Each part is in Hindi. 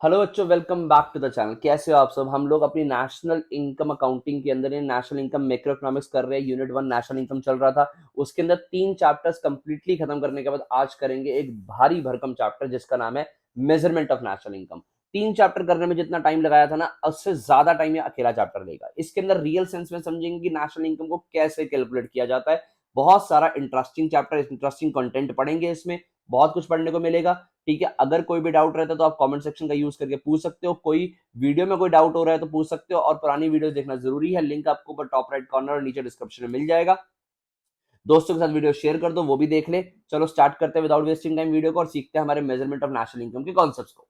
हेलो बच्चों, welcome back to the channel. कैसे हो आप सब? हम लोग अपनी नेशनल इनकम अकाउंटिंग के अंदर नेशनल इनकम मैक्रो इकोनॉमिक्स कर रहे हैं। यूनिट 1 नेशनल इनकम चल रहा था, उसके अंदर 3 चैप्टर्स कंप्लीटली खत्म करने के बाद आज करेंगे एक भारी भरकम चैप्टर जिसका नाम है measurement of national income. 3 chapter करने में जितना टाइम लगाया था ना, उससे ज्यादा टाइम ये अकेला चैप्टर लेगा। इसके अंदर रियल सेंस में समझेंगे कि नेशनल इनकम को कैसे कैलकुलेट किया जाता है। बहुत सारा इंटरेस्टिंग चैप्टर, इंटरेस्टिंग कंटेंट पढ़ेंगे, इसमें बहुत कुछ पढ़ने को मिलेगा। ठीक है, अगर कोई भी डाउट रहता है तो आप कमेंट सेक्शन का यूज करके पूछ सकते हो। कोई वीडियो में कोई डाउट हो रहा है तो पूछ सकते हो, और पुरानी वीडियोस देखना जरूरी है। लिंक आपको ऊपर टॉप राइट कॉर्नर और नीचे डिस्क्रिप्शन में मिल जाएगा। दोस्तों के साथ वीडियो शेयर कर दो, वो भी देख ले। चलो स्टार्ट करते हैं विदाउट वेस्टिंग टाइम वीडियो को और सीखते हैं हमारे मेजरमेंट ऑफ नेशनल इनकम के कॉन्सेप्ट्स को।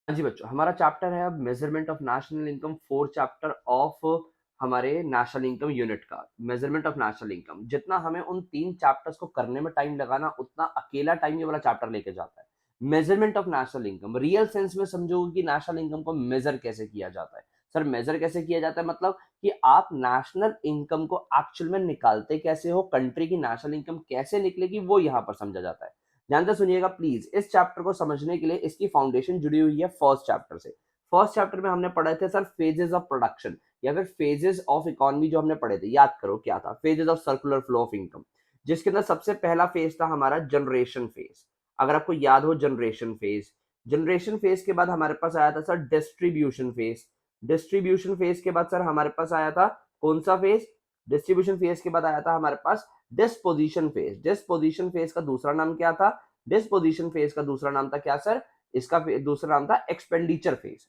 हाँ जी बच्चों, हमारा चैप्टर है अब measurement of national income, fourth chapter of हमारे नेशनल इनकम यूनिट का। मेजरमेंट ऑफ नेशनल इनकम, जितना हमें उन 3 चैप्टर्स को करने में टाइम लगाना, उतना अकेला टाइम ये वाला चैप्टर लेके जाता है। Measurement of national income real sense में समझोगे कि नेशनल इनकम को मेजर कैसे किया जाता है। सर मेजर कैसे किया जाता है मतलब कि आप नेशनल इनकम को एक्चुअल में निकालते कैसे हो, कंट्री की नेशनल इनकम कैसे निकलेगी, वो यहाँ पर समझा जाता है। ध्यान से सुनिएगा प्लीज। इस चैप्टर को समझने के लिए इसकी फाउंडेशन जुड़ी हुई है फर्स्ट चैप्टर से। फर्स्ट चैप्टर में हमने पढ़े थे सर फेजेस ऑफ प्रोडक्शन या फिर फेजेस ऑफ इकोनॉमी। जो हमने पढ़े थे, याद करो क्या था? Phases of circular flow of income, जिसके अंदर सबसे पहला फेज था हमारा जनरेशन फेज। अगर आपको याद हो, जनरेशन फेज। जनरेशन फेज के बाद हमारे पास आया था sir distribution phase. Distribution phase के बाद सर हमारे पास आया था कौन सा फेज? डिस्ट्रीब्यूशन फेज के बाद आया था हमारे पास डिस्पोजिशन फेज। डिस्पोजिशन फेज का दूसरा नाम क्या था? डिस्पोजिशन फेज का दूसरा नाम था क्या सर? इसका दूसरा नाम था एक्सपेंडिचर फेज।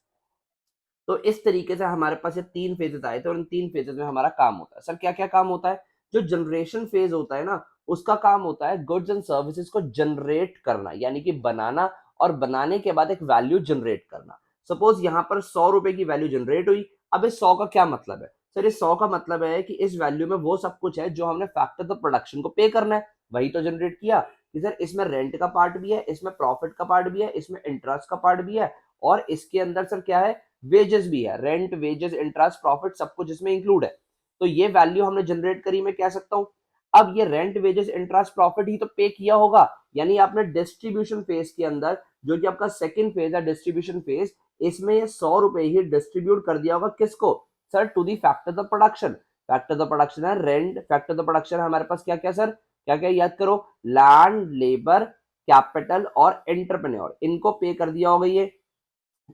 तो इस तरीके से हमारे पास ये 3 फेजेस आए थे और इन 3 फेजेस में हमारा काम होता है। सर क्या क्या काम होता है? जो जनरेशन फेज होता है ना, उसका काम होता है गुड्स एंड सर्विसेज को जनरेट करना, यानी कि बनाना, और बनाने के बाद एक वैल्यू जनरेट करना। सपोज यहाँ पर 100 रुपए की वैल्यू जनरेट हुई। अब इस 100 का क्या मतलब है? सर इस 100 का मतलब है कि इस वैल्यू में वो सब कुछ है जो हमने फैक्टर द प्रोडक्शन को पे करना है, वही तो जनरेट किया। कि सर इसमें रेंट का पार्ट भी है, इसमें प्रॉफिट का पार्ट भी है, इसमें इंटरेस्ट का पार्ट भी है, और इसके अंदर सर क्या है? वेजेस भी है। रेंट, वेजेस, इंटरेस्ट, प्रॉफिट सब कुछ इसमें इंक्लूड है। तो ये वैल्यू हमने जनरेट करी, मैं कह सकता हूं। अब ये रेंट, वेजेस, इंटरेस्ट, प्रॉफिट ही तो पे किया होगा। यानी आपने डिस्ट्रीब्यूशन फेज के अंदर, जो कि आपका सेकंड फेज है डिस्ट्रीब्यूशन फेज, इसमें ये 100 रुपए ही डिस्ट्रीब्यूट कर दिया होगा किसको? Sir to the factor the production. Factor the production है रेंट। फैक्टर द प्रोडक्शन है हमारे पास क्या क्या सर? क्या क्या याद करो? लैंड, लेबर, कैपिटल और एंटरप्रेन्योर, इनको पे कर दिया होगा ये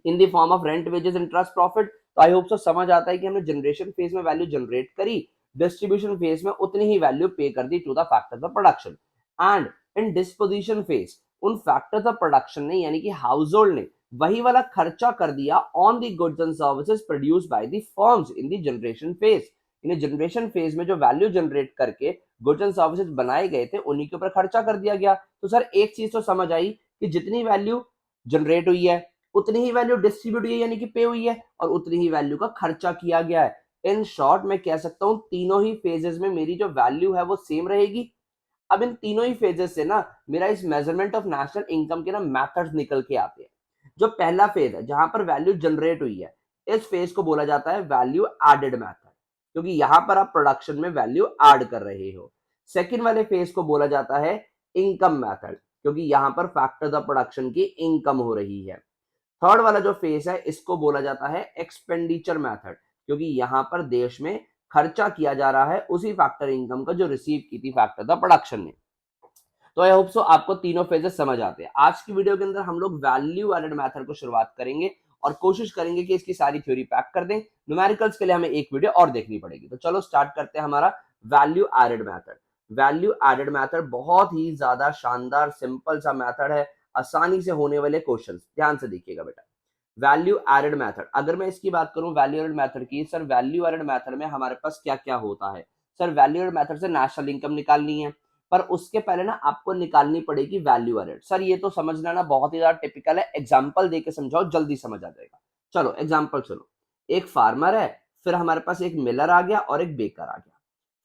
in the form of rent, wages, interest, profit. तो आई होप सो समझ आता है कि हमने जनरेशन फेज में वैल्यू जनरेट करी, डिस्ट्रीब्यूशन फेज में उतनी ही वैल्यू पे कर दी to the factors of production. And in disposition phase उन फैक्टर्स ऑफ प्रोडक्शन ने, यानी कि हाउस होल्ड ने, वही वाला खर्चा कर दिया on the goods and services produce by the firms in the generation phase. In generation phase में जो वैल्यू जनरेट करके गुड्स एंड सर्विसेज बनाए गए थे, उन्हीं के ऊपर खर्चा कर दिया गया। तो सर एक चीज तो समझ आई कि जितनी वैल्यू जनरेट हुई है, उतनी ही वैल्यू डिस्ट्रीब्यूट हुई है, यानी कि पे हुई है, और उतनी ही वैल्यू का खर्चा किया गया है। इन शॉर्ट मैं कह सकता हूं तीनों ही फेजेस में मेरी जो वैल्यू है वो सेम रहेगी। अब इन तीनों ही फेजेस से ना मेरा इस मेजरमेंट ऑफ नेशनल इनकम के ना मेथड्स निकल के आते हैं। जो पहला फेज है जहां पर वैल्यू जनरेट हुई है, इस फेज को बोला जाता है वैल्यू एडेड मेथड, क्योंकि यहां पर आप प्रोडक्शन में वैल्यू ऐड कर रहे हो। सेकंड वाले फेज को बोला जाता है इनकम मेथड, क्योंकि यहां पर फैक्टर द प्रोडक्शन की इनकम हो रही है। थर्ड वाला जो फेज है इसको बोला जाता है एक्सपेंडिचर मेथड, क्योंकि यहां पर देश में खर्चा किया जा रहा है उसी फैक्टर इनकम का जो रिसीव की थी फैक्टर द प्रोडक्शन ने। तो आई होप सो आपको तीनों फेजेस समझ आते हैं। आज की वीडियो के अंदर हम लोग वैल्यू एडेड मेथड को शुरुआत करेंगे और कोशिश करेंगे कि इसकी सारी थ्योरी पैक कर दें। न्यूमेरिकल्स के लिए हमें एक वीडियो और देखनी पड़ेगी। तो चलो स्टार्ट करते हैं हमारा value added method. Value added method बहुत ही ज्यादा शानदार सिंपल सा मेथड है, आसानी से होने वाले क्वेश्चंस। ध्यान से देखिएगा बेटा। वैल्यू एडेड मेथड, अगर मैं इसकी बात करूं वैल्यू एडेड मेथड की, सर वैल्यू एडेड मेथड में हमारे पास क्या क्या होता है? सर वैल्यू एडेड मेथड से नेशनल इनकम निकालनी है, पर उसके पहले ना आपको निकालनी पड़ेगी वैल्यू एडेड। सर ये तो समझना ना बहुत ही ज्यादा टिपिकल है, एग्जांपल देके समझाओ, जल्दी समझ आ जाएगा। चलो एग्जांपल सुनो। एक फार्मर है, फिर हमारे पास एक मिलर आ गया और एक बेकर आ गया।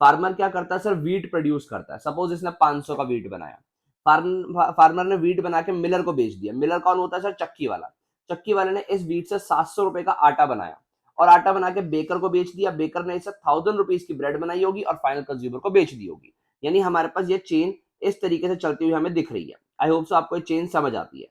फार्मर क्या करता है सर? वीट प्रोड्यूस करता है। सपोज इसने 500 का वीट बनाया। फार्मर ने वीट बना के मिलर को बेच दिया। मिलर कौन होता है सर? चक्की वाला। चक्की वाले ने इस वीट से 700 रुपए का आटा बनाया और आटा बना के बेकर को बेच दिया। बेकर ने इसे 1000 रुपीज की ब्रेड बनाई होगी और फाइनल कंज्यूमर को बेच दी होगी। यानी हमारे पास ये चेन इस तरीके से चलती हुई हमें दिख रही है। आई होप सो आपको ये चेन समझ आती है।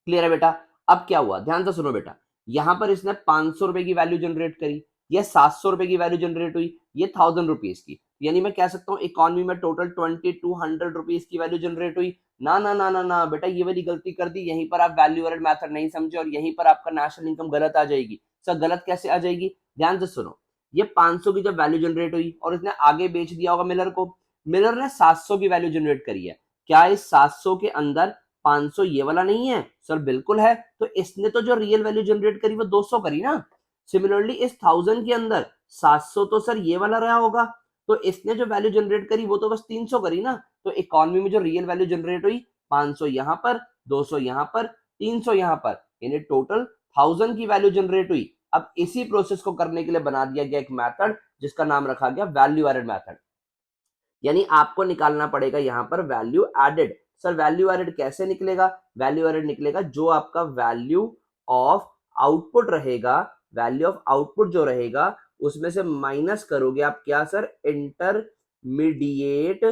क्लियर है बेटा? अब क्या हुआ, ध्यान से सुनो बेटा। यहां पर इसने 500 रुपए की वैल्यू जनरेट करी, ये 700 रुपए की वैल्यू जनरेट हुई, ये 1000 रुपीज की। यानी मैं कह सकता हूँ इकोनॉमी में टोटल 2200 रुपीज की वैल्यू जनरेट हुई। ना ना ना ना ना बेटा, ये वाली गलती कर दी, यहीं पर आप वैल्यू एडेड मेथड नहीं समझे और यहीं पर आपका नेशनल इनकम गलत आ जाएगी। सर गलत कैसे आ जाएगी? ध्यान से सुनो। ये 500 की जब वैल्यू जनरेट हुई और इसने आगे बेच दिया होगा मिलर को, मिलर ने 700 की वैल्यू जनरेट करी है। क्या इस 700 के अंदर 500 ये वाला नहीं है? सर बिल्कुल है। तो इसने तो जो रियल वैल्यू जनरेट करी वो 200 करी ना। सिमिलरली इस 1000 के अंदर 700 तो सर ये वाला रहा होगा, तो इसने जो वैल्यू जनरेट करी वो तो बस 300 करी ना। तो इकोनॉमी में जो रियल वैल्यू जनरेट हुई 500 यहां पर, 200 यहां पर, 300 यहां पर, यानी टोटल 1000 की वैल्यू जनरेट हुई। अब इसी प्रोसेस को करने के लिए बना दिया गया एक मेथड जिसका नाम रखा गया वैल्यू एडेड मेथड। यानी आपको निकालना पड़ेगा यहां पर value added. Sir value added कैसे निकलेगा? वैल्यू एडेड निकलेगा जो आपका वैल्यू ऑफ आउटपुट रहेगा, वैल्यू ऑफ आउटपुट जो रहेगा उसमें से माइनस करोगे आप क्या सर? Intermediate,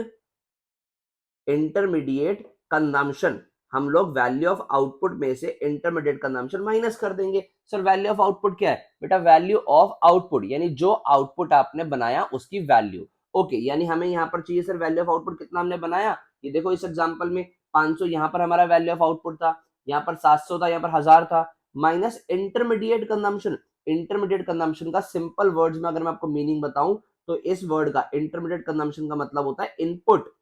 intermediate consumption. हम लोग वैल्यू ऑफ आउटपुट में से इंटरमीडिएट कंजम्पशन माइनस कर देंगे। सर वैल्यू ऑफ आउटपुट क्या है बेटा? वैल्यू ऑफ आउटपुट यानी जो आउटपुट आपने बनाया उसकी वैल्यू। ओके, यानी हमें यहाँ पर चाहिए सर वैल्यू ऑफ आउटपुट कितना हमने बनाया। ये देखो इस एग्जांपल में 500 यहाँ पर हमारा वैल्यू ऑफ आउटपुट था, यहाँ पर 700 था, यहाँ पर 1000 था, minus intermediate consumption. Intermediate consumption का सिंपल वर्ड्स में अगर मैं आपको मीनिंग बताऊं तो इस वर्ड का इंटरमीडिएट कंजम्पशन का मतलब होता है इनपुट,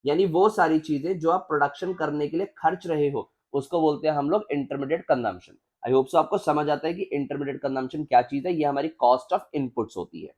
यानी वो सारी चीजें जो आप प्रोडक्शन करने के लिए खर्च रहे हो उसको बोलते हैं हम लोग इंटरमीडिएट कंजम्पशन। आई होप सो आपको समझ आता है कि इंटरमीडिएट कंजम्पशन क्या चीज है। ये हमारी कॉस्ट ऑफ इनपुट्स होती है।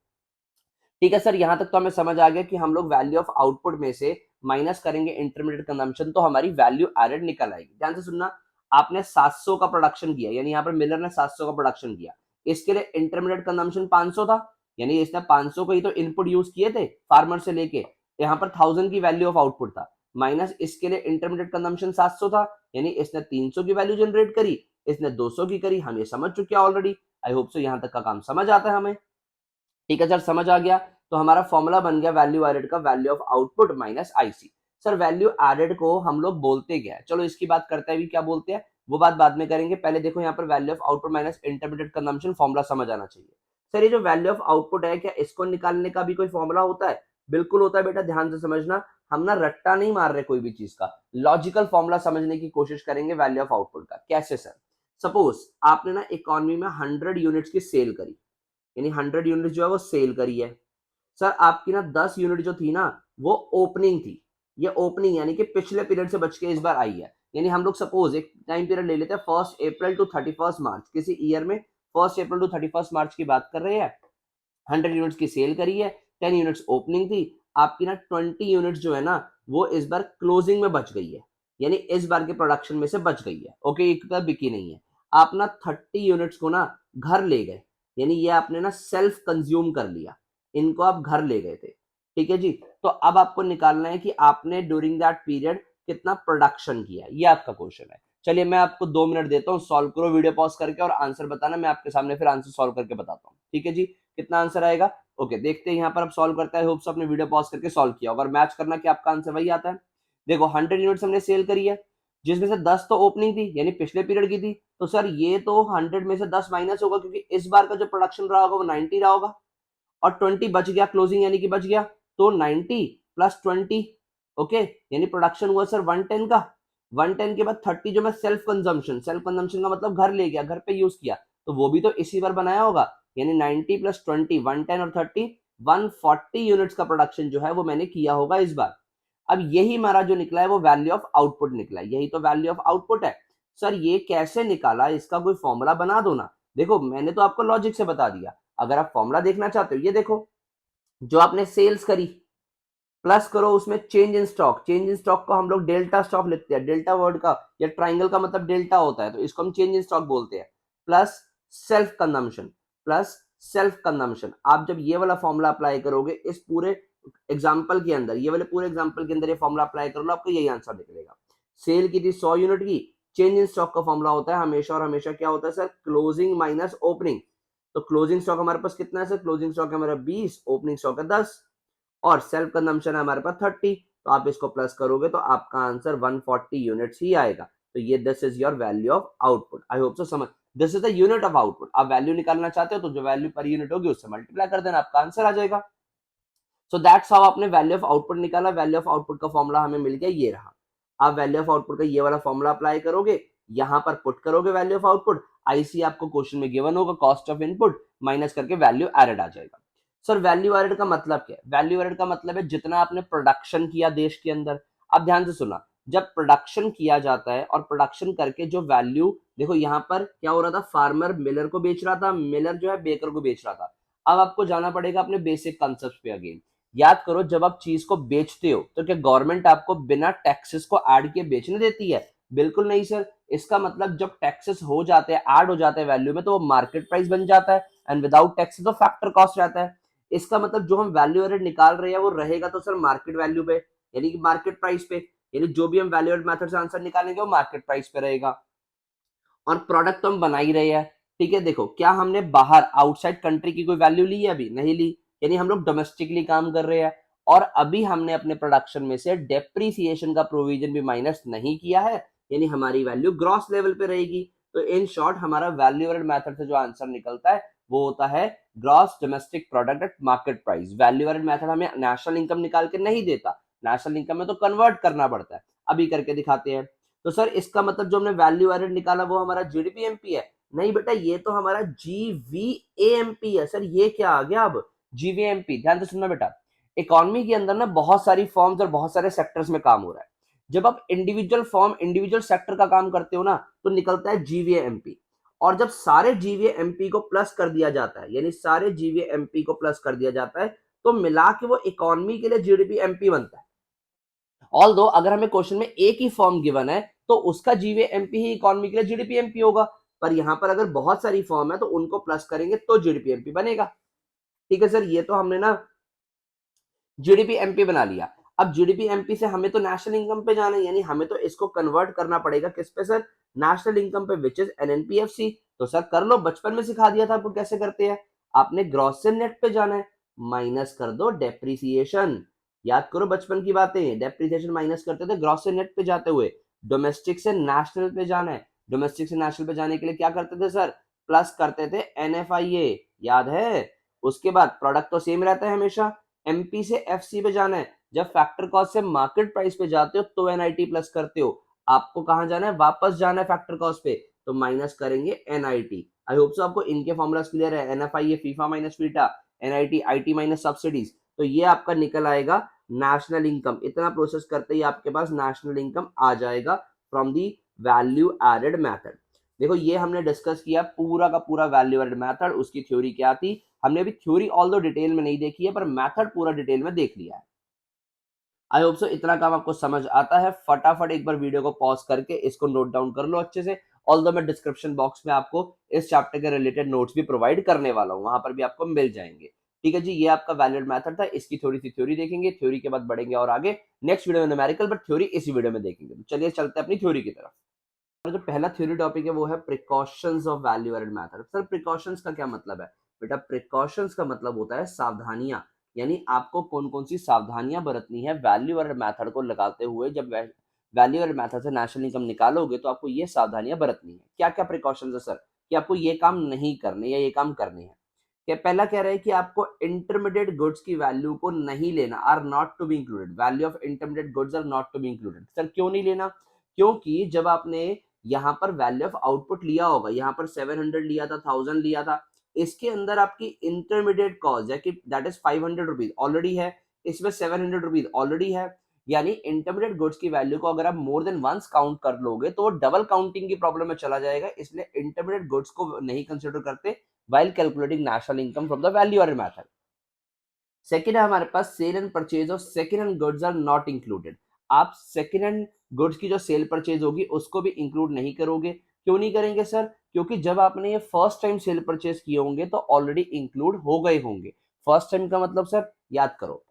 ठीक है सर, यहां तक तो हमें समझ आ गया कि हम लोग वैल्यू ऑफ आउटपुट में से माइनस करेंगे इंटरमीडिएट कंजम्पशन तो हमारी वैल्यू एडेड निकल आएगी। ध्यान से सुनना, आपने 700 का प्रोडक्शन किया, यानी यहाँ पर मिलर ने 700 का प्रोडक्शन किया, इसके लिए इंटरमीडिएट कंजम्पशन 500 था, यानी इसने 500 को ही तो इनपुट यूज किए थे फार्मर से लेके, यहाँ पर 1000 की वैल्यू ऑफ आउटपुट था, माइनस इसके लिए इंटरमीडिएट कंजम्पशन 700 था, यानी इसने 300 की वैल्यू जनरेट करी, इसने 200 की करी। हम ये समझ चुके हैं ऑलरेडी। आई होप सो यहाँ तक का काम समझ आता है हमें। ठीक है सर, समझ आ गया। तो हमारा फॉर्मूला बन गया वैल्यू एडेड का, value of output minus IC. Sir value added को हम लोग बोलते क्या है? चलो इसकी बात करते हैं, भी क्या बोलते हैं वो बात बाद में करेंगे। पहले देखो यहाँ पर value of output minus intermediate consumption formula समझ आना चाहिए। सर ये जो वैल्यू ऑफ आउटपुट है, क्या इसको निकालने का भी कोई फॉर्मूला होता है? बिल्कुल होता है बेटा, ध्यान से समझना। हम ना रट्टा नहीं मार रहे कोई भी चीज का, लॉजिकल फॉर्मूला समझने की कोशिश करेंगे वैल्यू ऑफ आउटपुट का। कैसे सर? सपोज आपने ना इकोनॉमी में 100 यूनिट्स की सेल करी, यानी 100 यूनिट जो है वो सेल करी है। सर आपकी ना 10 यूनिट जो थी ना वो ओपनिंग थी। ये ओपनिंग यानी कि पिछले पीरियड से बच के इस बार आई है। यानी हम लोग सपोज एक टाइम पीरियड ले लेते हैं 1 अप्रैल टू 31 मार्च, किसी ईयर में 1 अप्रैल टू 31 मार्च की बात कर रहे हैं। 100 यूनिट्स की सेल करी है, 10 यूनिट्स ओपनिंग थी। आपकी ना 20 यूनिट्स जो है ना वो इस बार क्लोजिंग में बच गई है, यानी इस बार के प्रोडक्शन में से बच गई है। ओके, एक बार बिकी नहीं है। आप ना 30 यूनिट्स को ना घर ले गए, यानी ये आपने ना सेल्फ कंज्यूम कर लिया, इनको आप घर ले गए थे। ठीक है जी। तो अब आपको निकालना है कि आपने ड्यूरिंग दैट पीरियड कितना प्रोडक्शन किया, ये आपका क्वेश्चन है। चलिए मैं आपको 2 मिनट देता हूँ, सॉल्व करो वीडियो पॉज करके और आंसर बताना, मैं आपके सामने फिर आंसर सॉल्व करके बताता हूँ। ठीक है जी, कितना आंसर आएगा? ओके, देखते हैं यहाँ पर अब सॉल्व करता है। होप सो आपने वीडियो पॉज करके सॉल्व किया, अगर मैच करना कि आपका आंसर वही आता है। देखो 100 यूनिट्स हमने सेल करी है, जिसमें से 10 तो ओपनिंग थी यानी पिछले पीरियड की थी, तो सर ये तो 100 में से 10 माइनस होगा क्योंकि इस बार का जो प्रोडक्शन रहा होगा वो 90 रहा होगा, और 20 बच गया क्लोजिंग यानी कि बच गया, तो 90 प्लस 20। ओके, यानी प्रोडक्शन हुआ सर 110 का। 110 के बाद 30 जो मैं सेल्फ कंजम्पशन, सेल्फ कंजम्पशन का मतलब घर ले गया, घर पे यूज किया, तो वो भी तो इसी बार बनाया होगा, यानी 90 प्लस 20, 110 और 30, 140 यूनिट्स का प्रोडक्शन जो है वो मैंने किया होगा इस बार। अब यही हमारा जो निकला है वो वैल्यू ऑफ आउटपुट निकला है, यही तो वैल्यू ऑफ आउटपुट है। सर ये कैसे निकाला, इसका कोई फॉर्मूला बना दो ना। देखो मैंने तो आपको लॉजिक से बता दिया, अगर आप फॉर्मूला देखना चाहते हो ये देखो, जो आपने सेल्स करी प्लस करो उसमें change in stock. Change in stock को हम लोग डेल्टा स्टॉक लिखते हैं, डेल्टा वर्ड का या ट्राइंगल का मतलब डेल्टा होता है, तो इसको हम चेंज इन स्टॉक बोलते हैं। Plus self consumption, plus self consumption. आप जब ये वाला फॉर्मूला अप्लाई करोगे इस पूरे एग्जाम्पल के अंदर, ये वाले पूरे एग्जाम्पल के अंदर ये फॉर्मूला अप्लाई करोगे, आपको यही आंसर निकलेगा। सेल की थी 100 यूनिट की, चेंज इन स्टॉक का फॉर्मूला होता है हमेशा और हमेशा क्या होता है सर? Closing minus opening. तो क्लोजिंग स्टॉक हमारे पास कितना है सर? क्लोजिंग स्टॉक हमारा 20, ओपनिंग स्टॉक है 10। और सेल्फ कंजम्पशन है हमारे पास 30, तो आप इसको प्लस करोगे तो आपका आंसर 140 यूनिट्स ही आएगा। तो ये this is your value of output. I hope so समझ, this is the unit of output. आप वैल्यू निकालना चाहते हो तो जो वैल्यू पर यूनिट होगी उससे मल्टीप्लाई कर देना, आपका आंसर आ जाएगा। सो दैट्स हाउ आपने वैल्यू ऑफ आउटपुट निकाला। वैल्यू ऑफ आउटपुट का फॉर्मूला हमें मिल गया, ये रहा। आप वैल्यू ऑफ आउटपुट का ये वाला फॉर्मूला अप्लाई करोगे, यहां पर पुट करोगे वैल्यू ऑफ आउटपुट, आईसी आपको क्वेश्चन में गिवन होगा, कॉस्ट ऑफ इनपुट माइनस करके वैल्यू एडेड आ जाएगा। सर वैल्यू एडेड का मतलब क्या है? वैल्यू एडेड का मतलब है जितना आपने प्रोडक्शन किया देश के अंदर। अब ध्यान से सुना, जब प्रोडक्शन किया जाता है और प्रोडक्शन करके जो वैल्यू, देखो यहां पर क्या हो रहा था, फार्मर मिलर को बेच रहा था, मिलर जो है बेकर को बेच रहा था। अब आपको जाना पड़ेगा अपने बेसिक कंसेप्ट पे अगेन। याद करो, जब आप चीज को बेचते हो तो क्या गवर्नमेंट आपको बिना टैक्सेस को ऐड किए बेचने देती है? बिल्कुल नहीं सर। इसका मतलब जब टैक्सेस हो जाते हैं, ऐड हो जाते हैं वैल्यू में, तो वो मार्केट प्राइस बन जाता है, एंड विदाउट टैक्सेस तो फैक्टर कॉस्ट रहता है। इसका मतलब जो हम वैल्यू एडेड निकाल रहे हैं वो रहेगा तो सर मार्केट वैल्यू पे, यानी कि मार्केट प्राइस पे, यानी जो भी हम वैल्यू एडेड मेथड से आंसर निकालेंगे वो मार्केट प्राइस पे रहेगा। और प्रोडक्ट तो हम बना ही रहे हैं, ठीक है। देखो, क्या हमने बाहर आउटसाइड कंट्री की कोई वैल्यू ली है? अभी नहीं ली, यानी हम लोग डोमेस्टिकली काम कर रहे हैं। और अभी हमने अपने प्रोडक्शन में से डेप्रीसिएशन का प्रोविजन भी माइनस नहीं किया है, यानी हमारी वैल्यू ग्रॉस लेवल पे रहेगी। तो इन शॉर्ट हमारा वैल्यू एडेड मेथड से जो आंसर निकलता है वो होता है gross domestic product at market price. Value added method हमें नेशनल इनकम निकाल के नहीं देता, नेशनल इनकम में तो कन्वर्ट करना पड़ता है। अभी करके दिखाते हैं। तो सर इसका मतलब जो हमने वैल्यू एडेड निकाला वो हमारा जीडीपी एमपी है? नहीं बेटा, ये तो हमारा जीवीएएमपी है। सर ये क्या आ गया अब, जीवीएमपी? ध्यान से सुनना बेटा, इकोनॉमी के अंदर ना बहुत सारी फॉर्म्स और बहुत सारे सेक्टर्स में काम हो रहा है। जब आप इंडिविजुअल फॉर्म, इंडिविजुअल सेक्टर का काम करते हो ना, तो निकलता है जीवीएएमपी। और जब सारे जीवीएमपी को प्लस कर दिया जाता है, यानी सारे जीवीएमपी को प्लस कर दिया जाता है, तो मिला के वो इकोनॉमी के लिए जीडीपी एमपी बनता है। ऑल दो अगर हमें क्वेश्चन में एक ही फॉर्म गिवन है तो उसका जीवीएमपी ही इकोनॉमी के लिए जीडीपी एमपी होगा, पर यहां पर अगर बहुत सारी फॉर्म है तो उनको प्लस करेंगे तो जीडीपी एमपी बनेगा। ठीक है सर, ये तो हमने ना जीडीपी एमपी बना लिया। अब जीडीपी एमपी से हमें तो नेशनल इनकम पे जाना है, यानी हमें तो इसको कन्वर्ट करना पड़ेगा किस पे सर, नेशनल इनकम पे, विच इज एनएनपीएफसी। तो सर कर लो, बचपन में सिखा दिया था आपको कैसे करते हैं। आपने ग्रॉस से नेट पे जाना है, माइनस कर दो डेप्रीसिएशन। याद करो बचपन की बातें, डेप्रीसिएशन माइनस करते थे ग्रॉस से नेट पे जाते हुए। डोमेस्टिक से नेशनल पे जाना है, डोमेस्टिक से नेशनल पे जाने के लिए क्या करते थे सर, प्लस करते थे एनएफआईए, याद है। उसके बाद प्रोडक्ट तो सेम रहता है हमेशा, एमपी से एफसी पे जाना है। जब फैक्टर कॉस्ट से मार्केट प्राइस पे जाते हो तो एनआईटी प्लस करते हो। आपको कहां जाना है, वापस जाना है फैक्टर कॉस्ट पे, तो माइनस करेंगे एनआईटी। आई होप सो आपको इनके फॉर्मुलास क्लियर है, NFI FIFA minus FITA, NIT IT minus subsidies. तो ये आपका निकल आएगा नेशनल इनकम। इतना प्रोसेस करते ही आपके पास नेशनल इनकम आ जाएगा from the value added method. देखो ये हमने डिस्कस किया पूरा का पूरा वैल्यू एडेड मेथड, उसकी थ्योरी क्या थी। हमने अभी थ्योरी ऑल दो डिटेल में नहीं देखी है, पर मेथड पूरा डिटेल में देख लिया है। आई होप सो इतना काम आपको समझ आता है। फटाफट एक बार वीडियो को पॉज करके इसको नोट डाउन कर लो अच्छे से। ऑल दो मैं डिस्क्रिप्शन बॉक्स में आपको इस चैप्टर के रिलेटेड नोट्स भी प्रोवाइड करने वाला हूँ, वहां पर भी आपको मिल जाएंगे। ठीक है जी, ये आपका वैलिड मेथड था, इसकी थोड़ी सी थ्योरी देखेंगे, थ्योरी के बाद बढ़ेंगे और आगे नेक्स्ट वीडियो में न्यूमेरिकल, बट थ्योरी इसी वीडियो में देखेंगे। तो चलिए चलते हैं अपनी थ्योरी की तरफ। जो पहला थ्योरी टॉपिक है वो है precautions of value added method. Sir precautions का क्या मतलब है? बेटा प्रिकॉशंस का मतलब होता है सावधानियां, यानी आपको कौन कौन सी सावधानियां बरतनी है वैल्यू एडेड मेथड को लगाते हुए। जब वैल्यू एडेड मेथड से नेशनल इनकम निकालोगे तो आपको ये सावधानियां बरतनी है। क्या क्या प्रिकॉशंस है सर, कि आपको ये काम नहीं करने या ये काम करने हैं। क्या पहला कह रहा है कि आपको इंटरमीडिएट गुड्स की वैल्यू को नहीं लेना, are not to be included, value of intermediate goods are not to be included. Sir क्यों नहीं लेना? क्योंकि जब आपने यहाँ पर वैल्यू ऑफ आउटपुट लिया होगा, यहाँ पर 700 लिया था, 1000 लिया था, इसके अंदर आपकी इंटरमीडिएट कॉस्ट है कि दैट इज 500 रुपीज ऑलरेडी है, इसमें 700 रुपीज ऑलरेडी है। यानी इंटरमीडिएट गुड्स की वैल्यू को अगर आप मोर देन वंस काउंट कर लोगे तो वो डबल काउंटिंग की प्रॉब्लम में चला जाएगा, इसलिए इंटरमीडिएट गुड्स को नहीं कंसिडर करते while calculating national income from the value added method. Second है हमारे पास sale and purchase of second hand goods are not included. आप सेकेंड हैंड गुड्स की जो सेल परचेज होगी उसको भी इंक्लूड नहीं करोगे। क्यों नहीं करेंगे सर? क्योंकि जब आपने ये फर्स्ट टाइम सेल परचेज किए होंगे तो ऑलरेडी इंक्लूड हो गए होंगे। फर्स्ट टाइम का मतलब सर याद करो,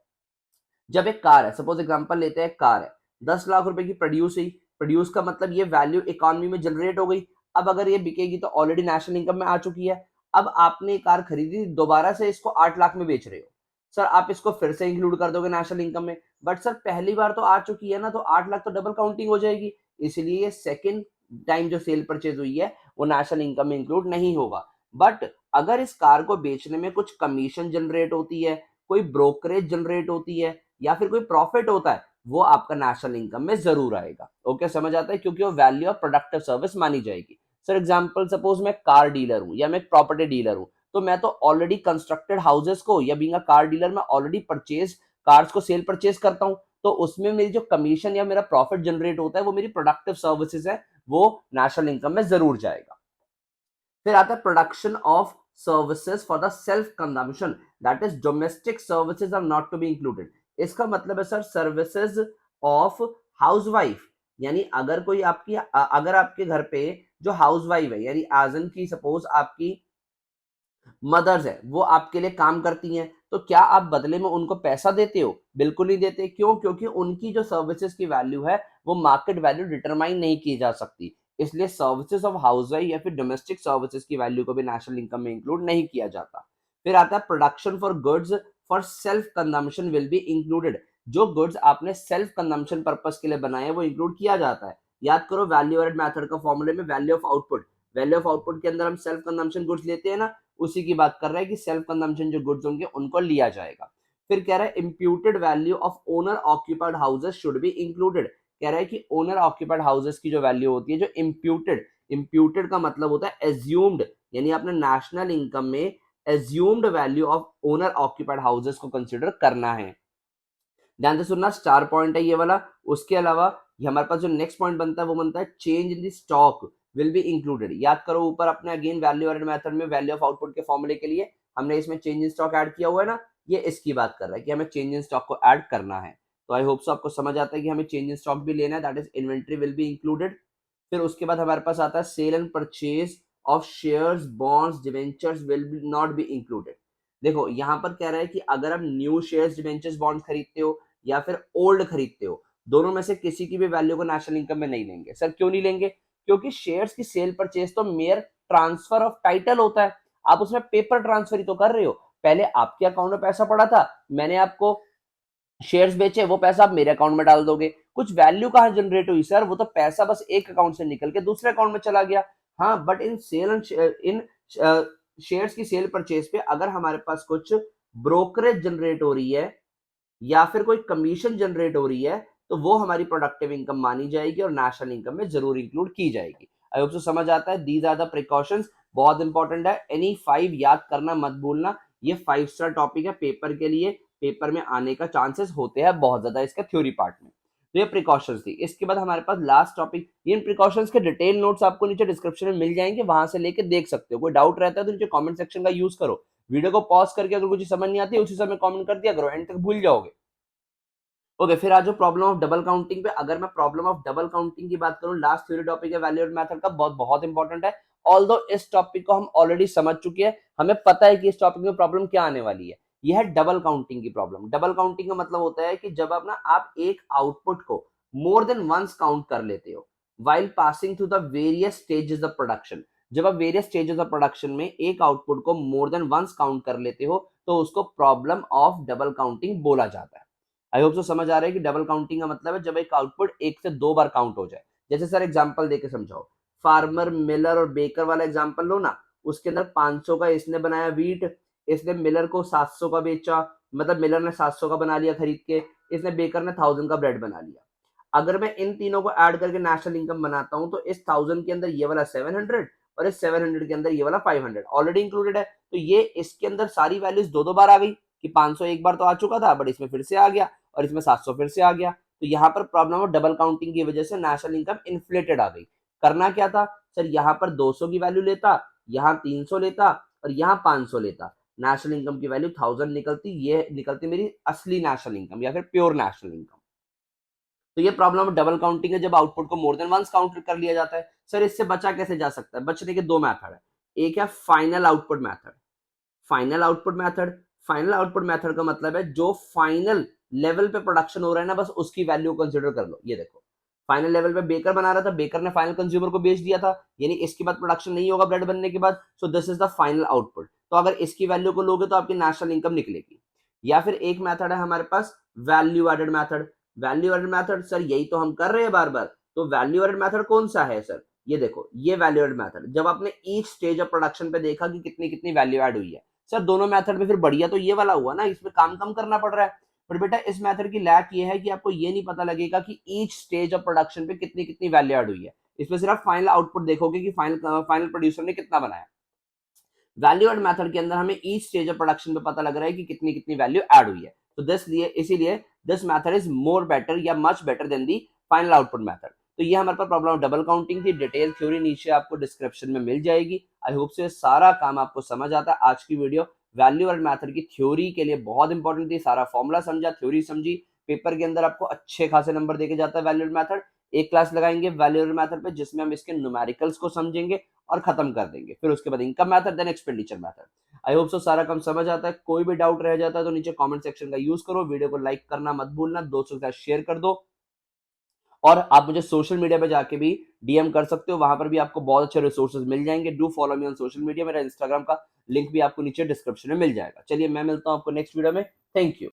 जब एक कार है, सपोज एग्जांपल लेते हैं, कार है 10 लाख रुपए की, प्रोड्यूस हुई, प्रोड्यूस का मतलब ये वैल्यू इकोनॉमी में जनरेट हो गई। अब अगर ये बिकेगी तो ऑलरेडी नेशनल इनकम में आ चुकी है। अब आपने कार खरीदी, दोबारा से इसको 8 लाख में बेच रहे हो, सर आप इसको फिर से इंक्लूड कर दोगे नेशनल इनकम में, बट सर पहली बार तो आ चुकी है ना, तो 8 लाख तो डबल काउंटिंग हो जाएगी, इसलिए सेकंड टाइम जो सेल परचेज हुई है वो नेशनल इनकम में इंक्लूड नहीं होगा। बट अगर इस कार को बेचने में कुछ कमीशन जनरेट होती है, कोई ब्रोकरेज जनरेट होती है, या फिर कोई प्रॉफिट होता है, वो आपका नेशनल इनकम में जरूर आएगा। ओके, समझ आता है, क्योंकि वो वैल्यू ऑफ प्रोडक्टिव सर्विस मानी जाएगी। सर एग्जांपल, सपोज मैं कार डीलर हूं या मैं प्रॉपर्टी डीलर हूं, तो मैं तो ऑलरेडी कंस्ट्रक्टेड हाउसेस को, या बीइंग अ कार डीलर मैं ऑलरेडी परचेज कार्स को सेल परचेज करता हूं, तो उसमें मेरी जो कमीशन या मेरा प्रॉफिट जनरेट होता है वो मेरी प्रोडक्टिव सर्विसेज है, वो नेशनल इनकम में जरूर जाएगा। फिर आता है production of services for the self consumption, that is domestic services are not to be included. इसका मतलब है सर सर्विसेज ऑफ हाउसवाइफ, यानी अगर कोई आपकी अगर आपके घर पे जो हाउसवाइफ है, यानी एज की सपोज आपकी मदर्स है, वो आपके लिए काम करती हैं, तो क्या आप बदले में उनको पैसा देते हो? बिल्कुल नहीं देते। क्यों? क्योंकि उनकी जो सर्विसेज की वैल्यू है वो मार्केट वैल्यू डिटरमाइन नहीं की जा सकती, इसलिए सर्विसेज ऑफ हाउसवाइफ या फिर डोमेस्टिक सर्विसेज की वैल्यू को भी नेशनल इनकम में इंक्लूड नहीं किया जाता। फिर आता है production for goods for self consumption will be included. जो गुड्स आपने सेल्फ कंजम्पशन पर्पस के लिए बनाए हैं वो इंक्लूड किया जाता है। याद करो वैल्यू एडेड मेथड का फॉर्मूले में value of output, value of output के अंदर हम सेल्फ कंजम्पशन गुड्स लेते हैं ना, उसी की बात कर रहा है कि सेल्फ कंजम्पशन जो गुड्स होंगे उनको लिया जाएगा। फिर कह रहा है imputed value of owner occupied houses should be included. कह रहा है कि ओनर ऑक्यूपाइड हाउसेस की जो वैल्यू होती है, जो इंप्यूटेड, इंप्यूटेड का मतलब होता है एज्यूम्ड, यानी आपने नेशनल इनकम में assumed value of owner occupied houses को कंसिडर करना है। ध्यान से सुनना, स्टार पॉइंट है ये वाला। उसके अलावा ये हमारे पास जो नेक्स्ट पॉइंट बनता है वो बनता है change in the stock will be included. याद करो ऊपर अपने अगेन वैल्यू एडेड मेथड में वैल्यू ऑफ आउटपुट के फॉर्मूले के लिए हमने इसमें चेंज इन स्टॉक ऐड किया हुआ है ना, ये इसकी बात कर रहा है कि हमें चेंज इन स्टॉक को ऐड करना है। तो आई होप सो आपको समझ आता है कि हमें चेंज इन स्टॉक भी लेना है, that is inventory will be included. फिर उसके बाद हमारे पास आता है sale and purchase of shares bonds debentures will be not be included. देखो यहाँ पर कह रहा है कि अगर आप न्यू शेयर्स डिवेंचर्स बॉन्ड खरीदते हो या फिर ओल्ड खरीदते हो, दोनों में से किसी की भी वैल्यू को नेशनल इनकम में नहीं लेंगे। सर क्यों नहीं लेंगे? क्योंकि शेयर्स की सेल परचेज तो मेयर ट्रांसफर ऑफ टाइटल होता है, आप उसमें पेपर ट्रांसफर ही तो कर रहे हो। पहले आपके अकाउंट में पैसा पड़ा था, मैंने आपको शेयर्स बेचे, वो पैसा आप मेरे अकाउंट में डाल दोगे, कुछ वैल्यू कहां जनरेट हुई सर? वो तो पैसा बस एक अकाउंट से निकल के दूसरे अकाउंट में चला गया। हाँ, but in sale and in shares की सेल परचेज पे अगर हमारे पास कुछ ब्रोकरेज जनरेट हो रही है या फिर कोई कमीशन जनरेट हो रही है, तो वो हमारी प्रोडक्टिव इनकम मानी जाएगी और नेशनल इनकम में जरूर इंक्लूड की जाएगी। आई होप सो समझ आता है। दीज आर द प्रिकॉशंस, बहुत इंपॉर्टेंट है। एनी 5 याद करना मत भूलना, ये 5 स्टार टॉपिक है पेपर के लिए, पेपर में आने का चांसेस होते हैं बहुत ज्यादा इसका थ्योरी पार्ट में। तो ये प्रिकॉशंस थी। इसके बाद हमारे पास लास्ट टॉपिक, इन प्रिकॉशंस के डिटेल नोट्स आपको नीचे डिस्क्रिप्शन में मिल जाएंगे, वहां से लेके देख सकते हो। कोई डाउट रहता है तो नीचे कमेंट सेक्शन का यूज करो, वीडियो को पॉज करके अगर कुछ समझ नहीं आती है उसी समय कमेंट कर दिया करो, एंड तक भूल जाओगे। ओके, फिर आज जो प्रॉब्लम ऑफ डबल काउंटिंग पे, अगर मैं प्रॉब्लम ऑफ डबल काउंटिंग की बात करूं, लास्ट थ्योरी टॉपिक है वैल्यू एडेड मेथड का, बहुत बहुत इंपॉर्टेंट है। ऑल्दो इस टॉपिक को हम ऑलरेडी समझ चुके हैं, हमें पता है कि इस टॉपिक में प्रॉब्लम क्या आने वाली है। यह है डबल काउंटिंग की प्रॉब्लम। डबल काउंटिंग का मतलब होता है कि जब आप एक आउटपुट को मोर देन वंस काउंट कर लेते हो while passing through the various stages of production. जब आप वेरियस स्टेजेस ऑफ प्रोडक्शन में एक आउटपुट को मोर देन वंस काउंट कर लेते हो तो उसको प्रॉब्लम ऑफ डबल काउंटिंग बोला जाता है। आई होप सो समझ आ रहा है कि डबल काउंटिंग का मतलब है जब एक आउटपुट एक से दो बार काउंट हो जाए। जैसे सर एग्जांपल देके समझाओ, फार्मर, मिलर और बेकर वाला एग्जांपल लो ना, उसके अंदर 500 का इसने बनाया वीट, इसने मिलर को 700 का बेचा, मतलब मिलर ने 700 का बना लिया खरीद के, इसने बेकर ने 1000 का ब्रेड बना लिया। अगर मैं इन तीनों को ऐड करके नेशनल इनकम बनाता हूं तो इस 1000 के अंदर ये वाला 700 और इस 700 के अंदर ये वाला 500 ऑलरेडी इंक्लूडेड है, तो ये इसके अंदर सारी वैल्यूज दो दो बार आ गई कि 500 एक बार तो आ चुका था बट इसमें फिर से आ गया और इसमें 700 फिर से आ गया। तो यहाँ पर प्रॉब्लम ऑफ डबल काउंटिंग की वजह से नेशनल इनकम इन्फ्लेटेड आ गई। करना क्या था सर, यहाँ पर 200 की वैल्यू लेता, यहाँ 300 लेता और यहाँ 500 लेता, नेशनल इनकम की वैल्यू 1000 निकलती, ये निकलती मेरी असली नेशनल इनकम या फिर प्योर नेशनल इनकम। तो ये प्रॉब्लम डबल काउंटिंग है जब आउटपुट को मोर देन वंस काउंट कर लिया जाता है। सर इससे बचा कैसे जा सकता है? बचने के दो मेथड है। एक है final output method. Final output method, final output method का मतलब है जो फाइनल लेवल पे प्रोडक्शन हो रहा है ना, बस उसकी वैल्यू कंसीडर कर लो। ये देखो फाइनल लेवल पे बेकर बना रहा था, बेकर ने फाइनल कंज्यूमर को बेच दिया था, यानी इसके बाद प्रोडक्शन नहीं होगा ब्रेड बनने के बाद, so this is the final output. तो अगर इसकी वैल्यू को लोगे तो आपकी नेशनल इनकम निकलेगी। या फिर एक मेथड है हमारे पास value added method. Value added method sir यही तो हम कर रहे हैं बार बार। तो वैल्यू एडेड मेथड कौन सा है सर? ये देखो, ये वैल्यू एडेड मेथड, जब आपने ईच स्टेज ऑफ प्रोडक्शन पे देखा कि कितनी कितनी वैल्यू ऐड हुई है। सर दोनों मेथड में फिर बढ़िया तो ये वाला हुआ ना, इसमें काम कम करना पड़ रहा है। पर बेटा इस मेथड की लैक ये है कि आपको ये नहीं पता लगेगा कि ईच स्टेज ऑफ प्रोडक्शन पे कितनी कितनी वैल्यू ऐड हुई है। इसमें सिर्फ फाइनल आउटपुट देखोगे कि फाइनल प्रोड्यूसर ने कितना बनाया। वैल्यू एड मेथड के अंदर हमें ईच स्टेज ऑफ प्रोडक्शन पे पता लग रहा है कि कितनी कितनी वैल्यू ऐड हुई है। तो दिस लिए इसीलिए this method is more better या much better than the final output method. तो ये हमारे पास प्रॉब्लम डबल काउंटिंग थी। डिटेल थ्योरी नीचे आपको डिस्क्रिप्शन में मिल जाएगी। आई होप से सारा काम आपको समझ आता है। आज की वीडियो वैल्यू एड मेथड की थ्योरी के लिए बहुत इंपॉर्टेंट थी। सारा फॉर्मूला समझा, थ्योरी समझी। पेपर के अंदर आपको अच्छे खासे नंबर देके जाता है वैल्यू एड मेथड। एक क्लास लगाएंगे वैल्यू एड मेथड पे, जिसमें हम इसके न्यूमेरिकल्स को समझेंगे और खत्म कर देंगे। फिर उसके बाद income method, then expenditure method. I hope so सारा काम समझ आता है। कोई भी डाउट रह जाता है तो नीचे कमेंट सेक्शन का यूज करो। वीडियो को लाइक करना मत भूलना, दोस्तों के साथ शेयर कर दो। और आप मुझे सोशल मीडिया पे जाके भी डीएम कर सकते हो, वहां पर भी आपको बहुत अच्छे रिसोर्सेज मिल जाएंगे। Do follow me on social media. मेरा इंस्टाग्राम का लिंक भी आपको नीचे डिस्क्रिप्शन में मिल जाएगा। चलिए मैं मिलता हूं आपको नेक्स्ट वीडियो में। Thank you.